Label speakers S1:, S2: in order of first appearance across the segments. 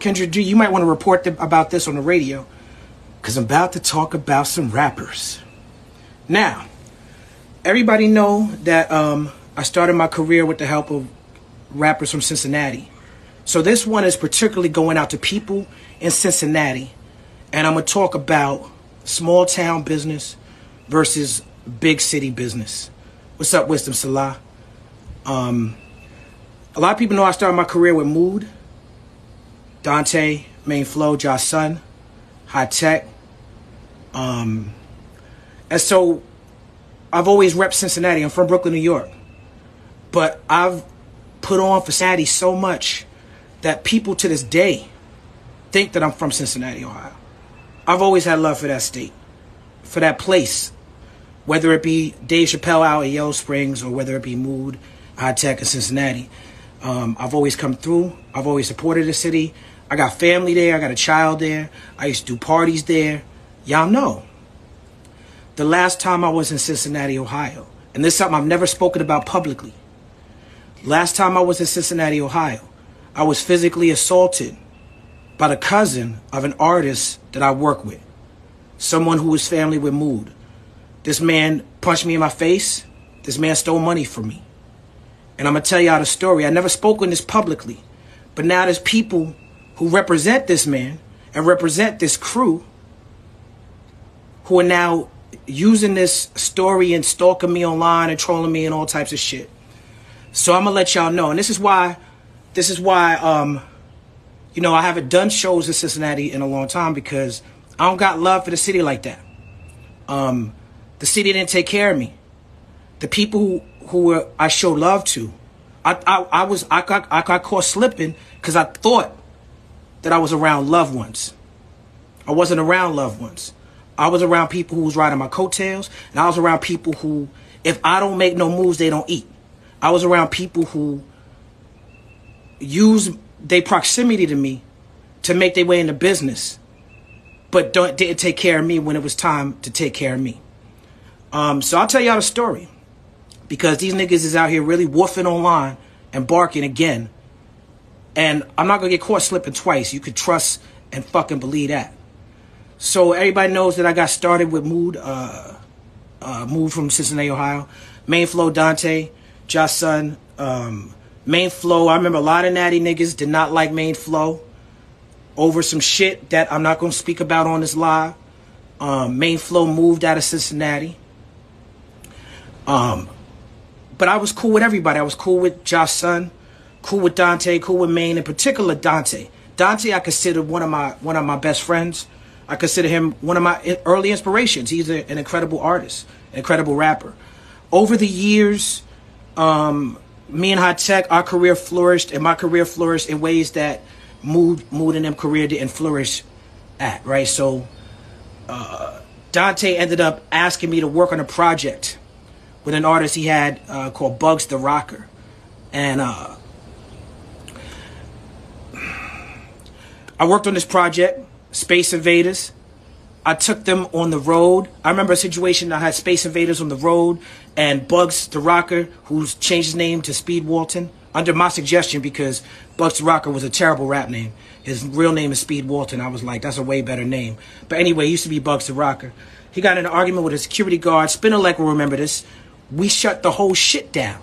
S1: Kendra G, you might want to report about this on the radio, because I'm about to talk about some rappers. Now, everybody know that I started my career with the help of rappers from Cincinnati. So this one is particularly going out to people in Cincinnati. And I'm going to talk about small town business versus big city business. What's up, Wisdom Salah? A lot of people know I started my career with Mood, Dante, Main Flow, Josh Sun, High Tech. And so I've always repped Cincinnati. I'm from Brooklyn, New York. But I've put on for Cincinnati so much that people to this day think that I'm from Cincinnati, Ohio. I've always had love for that state, for that place, whether it be Dave Chappelle out at Yellow Springs or whether it be Mood, High Tech, in Cincinnati. I've always come through. I've always supported the city. I got family there. I got a child there. I used to do parties there. Y'all know. The last time I was in Cincinnati, Ohio, and this is something I've never spoken about publicly. Last time I was in Cincinnati, Ohio, I was physically assaulted by the cousin of an artist that I work with. Someone who was family with Mood. This man punched me in my face. This man stole money from me. And I'm going to tell y'all the story. I never spoke on this publicly. But now there's people who represent this man and represent this crew who are now using this story and stalking me online and trolling me and all types of shit. So I'm going to let y'all know. And this is why, you know, I haven't done shows in Cincinnati in a long time, because I don't got love for the city like that. The city didn't take care of me. The people who I showed love to, I got caught slipping because I thought that I was around loved ones. I wasn't around loved ones. I was around people who was riding my coattails, and I was around people who, if I don't make no moves, they don't eat. I was around people who use their proximity to me to make their way into business, but didn't take care of me when it was time to take care of me. So I'll tell y'all the story, because these niggas is out here really woofing online and barking again. And I'm not going to get caught slipping twice. You could trust and fucking believe that. So everybody knows that I got started with Mood, Mood from Cincinnati, Ohio. Main Flow, Dante, Josh Sun. Main Flow, I remember a lot of natty niggas did not like Main Flow over some shit that I'm not going to speak about on this live. Main Flow moved out of Cincinnati. But I was cool with everybody. I was cool with Josh Sun, cool with Dante, cool with Main, in particular Dante. Dante I consider one of my best friends. I consider him one of my early inspirations. He's an incredible artist, an incredible rapper. Over the years, me and High Tech, our career flourished, and my career flourished in ways that Mood and them career didn't flourish at, right? So Dante ended up asking me to work on a project with an artist he had called Bugs the Rocker. And I worked on this project, Space Invaders. I took them on the road. I remember a situation I had Space Invaders on the road and Bugs the Rocker, who's changed his name to Speed Walton, under my suggestion, because Bugs the Rocker was a terrible rap name. His real name is Speed Walton. I was like, that's a way better name. But anyway, he used to be Bugs the Rocker. He got in an argument with a security guard. Spinner Leg will remember this. We shut the whole shit down.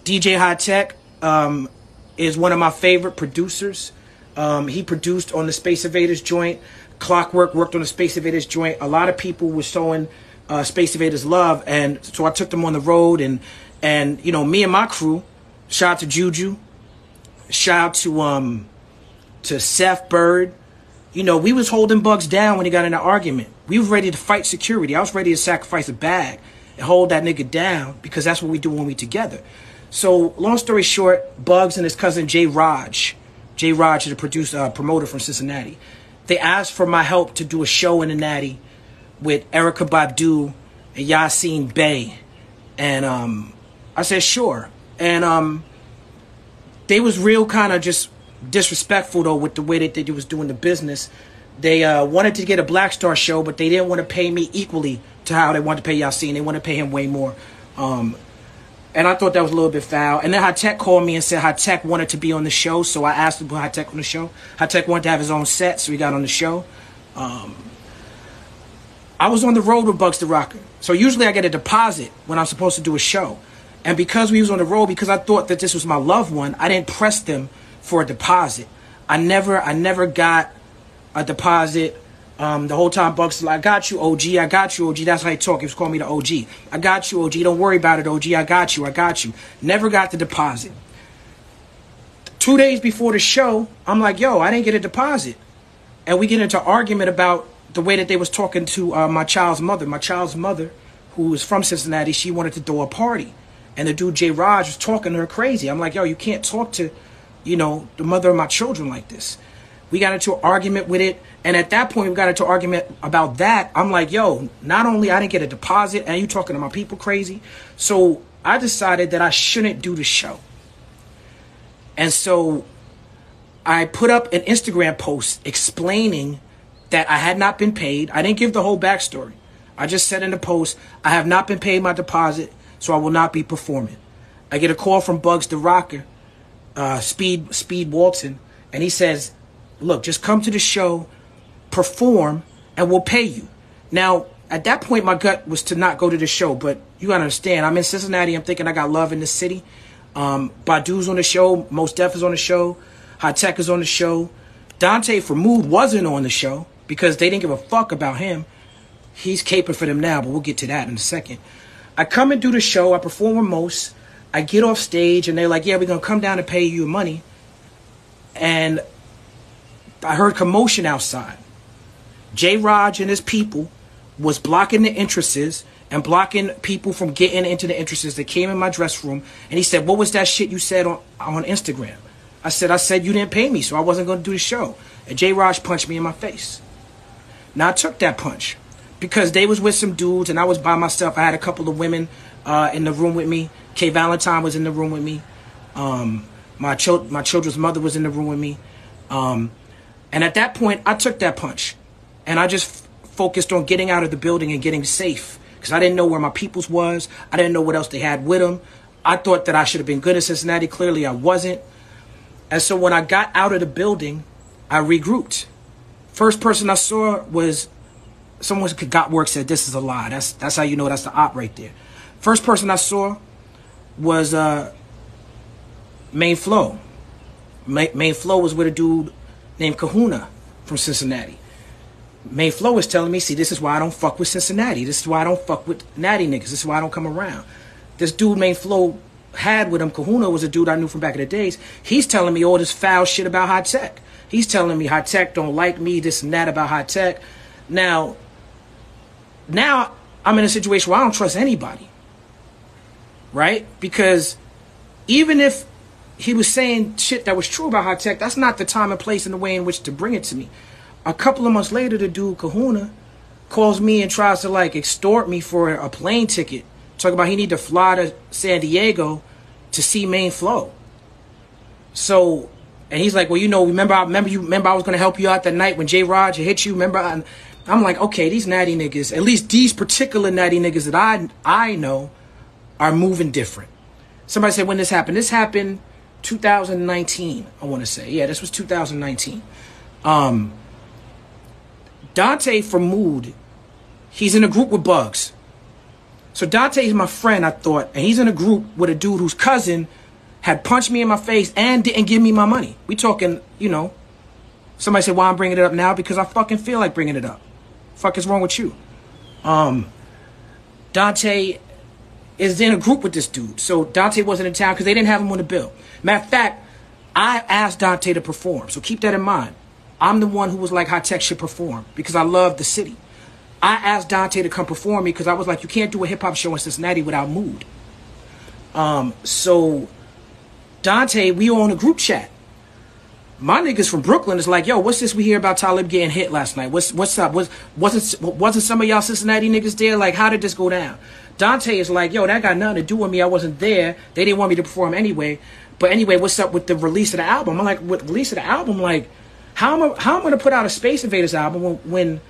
S1: DJ High Tech is one of my favorite producers. He produced on the Space Invaders joint. Clockwork worked on the Space Invaders joint. A lot of people were showing Space Invaders love, and so I took them on the road, and you know, me and my crew, shout out to Juju, shout out to Seth Bird. You know, we was holding Bugs down when he got in an argument. We were ready to fight security. I was ready to sacrifice a bag and hold that nigga down, because that's what we do when we together. So long story short, Bugs and his cousin J. Raj is a producer, promoter from Cincinnati. They asked for my help to do a show in the Natty with Erykah Badu and Yasin Bey. And I said, sure. And they was real kind of just disrespectful, though, with the way that they was doing the business. They wanted to get a Black Star show, but they didn't want to pay me equally to how they wanted to pay Yasin. They wanted to pay him way more. And I thought that was a little bit foul. And then High Tech called me and said High Tech wanted to be on the show. So I asked him to put High Tech on the show. High Tech wanted to have his own set, so he got on the show. I was on the road with Bugs the Rocker. So usually I get a deposit when I'm supposed to do a show. And because we was on the road, because I thought that this was my loved one, I didn't press them for a deposit. I never got a deposit. The whole time Bugs was like, I got you, OG. I got you, OG. That's how he talk. He was calling me the OG. I got you, OG. Don't worry about it, OG. I got you. I got you. Never got the deposit. 2 days before the show, I'm like, yo, I didn't get a deposit. And we get into an argument about the way that they was talking to my child's mother. My child's mother, who is from Cincinnati, she wanted to throw a party. And the dude, J. Raj, was talking to her crazy. I'm like, yo, you can't talk to, you know, the mother of my children like this. We got into an argument with it. And at that point, we got into an argument about that. I'm like, yo, not only I didn't get a deposit, and you talking to my people crazy. So I decided that I shouldn't do the show. And so I put up an Instagram post explaining that I had not been paid. I didn't give the whole backstory. I just said in the post, I have not been paid my deposit, so I will not be performing. I get a call from Bugs the Rocker, Speed Walton, and he says, look, just come to the show, perform, and we'll pay you. Now, at that point, my gut was to not go to the show, but you gotta understand, I'm in Cincinnati, I'm thinking I got love in the city. Badu's on the show, Mos Def is on the show, High Tech is on the show. Dante from Mood wasn't on the show because they didn't give a fuck about him. He's caping for them now, but we'll get to that in a second. I come and do the show, I perform with Mos, I get off stage, and they're like, yeah, we're gonna come down and pay you money. And I heard commotion outside. J. Raj and his people was blocking the entrances and blocking people from getting into the entrances. They came in my dress room, and he said, what was that shit you said on Instagram? I said you didn't pay me, so I wasn't going to do the show. And J. Raj punched me in my face. Now, I took that punch because they was with some dudes, and I was by myself. I had a couple of women in the room with me. Kay Valentine was in the room with me. My children's mother was in the room with me. And at that point, I took that punch. And I just focused on getting out of the building and getting safe. Because I didn't know where my peoples was. I didn't know what else they had with them. I thought that I should have been good in Cincinnati. Clearly, I wasn't. And so when I got out of the building, I regrouped. First person I saw was someone who got work said, this is a lie. That's how you know that's the op right there. First person I saw was Main Flow. Main Flow was with a dude named Kahuna from Cincinnati. Main Flow was telling me, see, this is why I don't fuck with Cincinnati. This is why I don't fuck with natty niggas. This is why I don't come around. This dude Main Flow had with him, Kahuna, was a dude I knew from back in the days. He's telling me all this foul shit about High Tech. He's telling me High Tech don't like me, this and that about High Tech. Now I'm in a situation where I don't trust anybody. Right? Because even if he was saying shit that was true about High Tech, that's not the time and place and the way in which to bring it to me. A couple of months later, the dude Kahuna calls me and tries to like extort me for a plane ticket. Talk about he need to fly to San Diego to see Main Flow. So, and he's like, well, you know, remember I was gonna help you out that night when J. Raj hit you. Remember? I'm like, okay, these natty niggas, at least these particular natty niggas that I know, are moving different. Somebody said when this happened. This happened 2019. I want to say, yeah, this was 2019. Dante from Mood, he's in a group with Bugs. So Dante's my friend, I thought, and he's in a group with a dude whose cousin had punched me in my face and didn't give me my money. We talking, you know, somebody said, why I'm bringing it up now? Because I fucking feel like bringing it up. Fuck is wrong with you? Dante is in a group with this dude. So Dante wasn't in town because they didn't have him on the bill. Matter of fact, I asked Dante to perform. So keep that in mind. I'm the one who was like, High Tech should perform because I love the city. I asked Dante to come perform me because I was like, you can't do a hip-hop show in Cincinnati without Mood. So Dante, we on a group chat. My niggas from Brooklyn is like, yo, what's this we hear about Talib getting hit last night? What's up? Wasn't some of y'all Cincinnati niggas there? Like, how did this go down? Dante is like, yo, that got nothing to do with me. I wasn't there. They didn't want me to perform anyway. But anyway, what's up with the release of the album? I'm like, with the release of the album, like, how am I going to put out a Space Invaders album when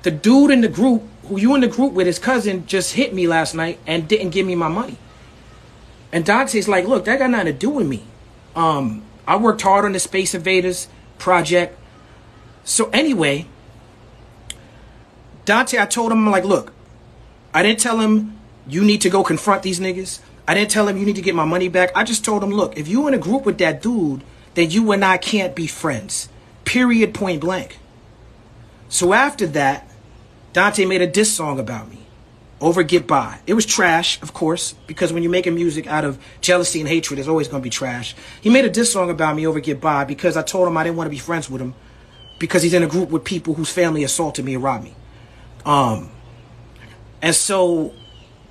S1: the dude in the group, who you in the group with, his cousin, just hit me last night and didn't give me my money? And Dante's like, look, that got nothing to do with me. I worked hard on the Space Invaders project. So anyway, Dante, I told him, I'm like, look, I didn't tell him you need to go confront these niggas. I didn't tell him you need to get my money back. I just told him, look, if you in a group with that dude, then you and I can't be friends. Period, point blank. So after that, Dante made a diss song about me over Get By. It was trash, of course, because when you're making music out of jealousy and hatred, it's always going to be trash. He made a diss song about me over Get By because I told him I didn't want to be friends with him because he's in a group with people whose family assaulted me and robbed me. And so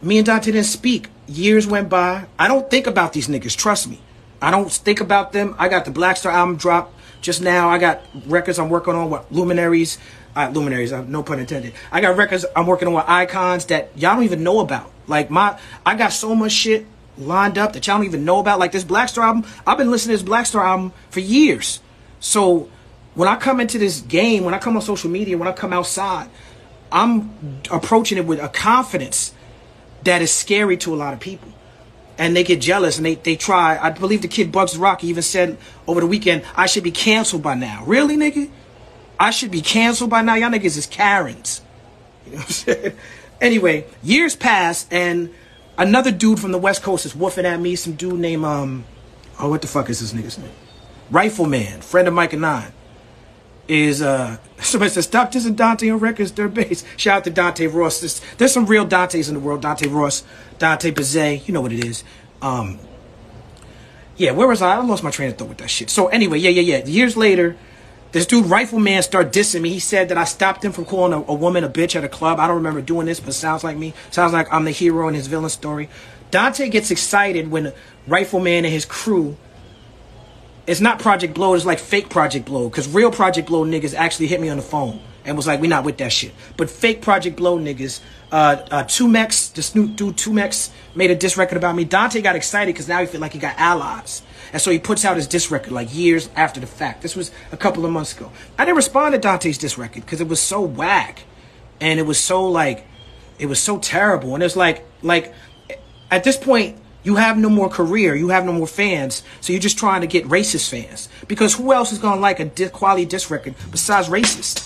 S1: me and Dante didn't speak. Years went by. I don't think about these niggas, trust me. I don't think about them. I got the Black Star album dropped just now. I got records I'm working on with Luminaries. Luminaries, no pun intended. I got records I'm working on with icons that y'all don't even know about. Like I got so much shit lined up that y'all don't even know about. Like this Black Star album, I've been listening to this Black Star album for years. So when I come into this game, when I come on social media, when I come outside, I'm approaching it with a confidence that is scary to a lot of people. And they get jealous and they try. I believe the kid Bugs Rocky even said over the weekend, I should be canceled by now. Really, nigga? I should be canceled by now? Y'all niggas is Karens. You know what I'm saying? Anyway, years pass and another dude from the West Coast is woofing at me. Some dude named, what the fuck is this nigga's name? Rifleman, friend of Mike and Nine. Somebody says, stop dissing Dante on records, third base. Shout out to Dante Ross. There's some real Dantes in the world. Dante Ross, Dante Bazet, you know what it is. Yeah, where was I? I lost my train of thought with that shit. So anyway, yeah. Years later, this dude Rifleman started dissing me. He said that I stopped him from calling a woman a bitch at a club. I don't remember doing this, but sounds like me. Sounds like I'm the hero in his villain story. Dante gets excited when Rifleman and his crew, it's not Project Blow, it's like fake Project Blow. Because real Project Blow niggas actually hit me on the phone and was like, we not with that shit. But fake Project Blow niggas, Tumex, this new dude Tumex made a diss record about me. Dante got excited because now he feel like he got allies. And so he puts out his diss record like years after the fact. This was a couple of months ago. I didn't respond to Dante's diss record because it was so whack. And it was so it was so terrible. And it's like at this point, you have no more career. You have no more fans. So you're just trying to get racist fans. Because who else is going to like a quality diss record besides racists?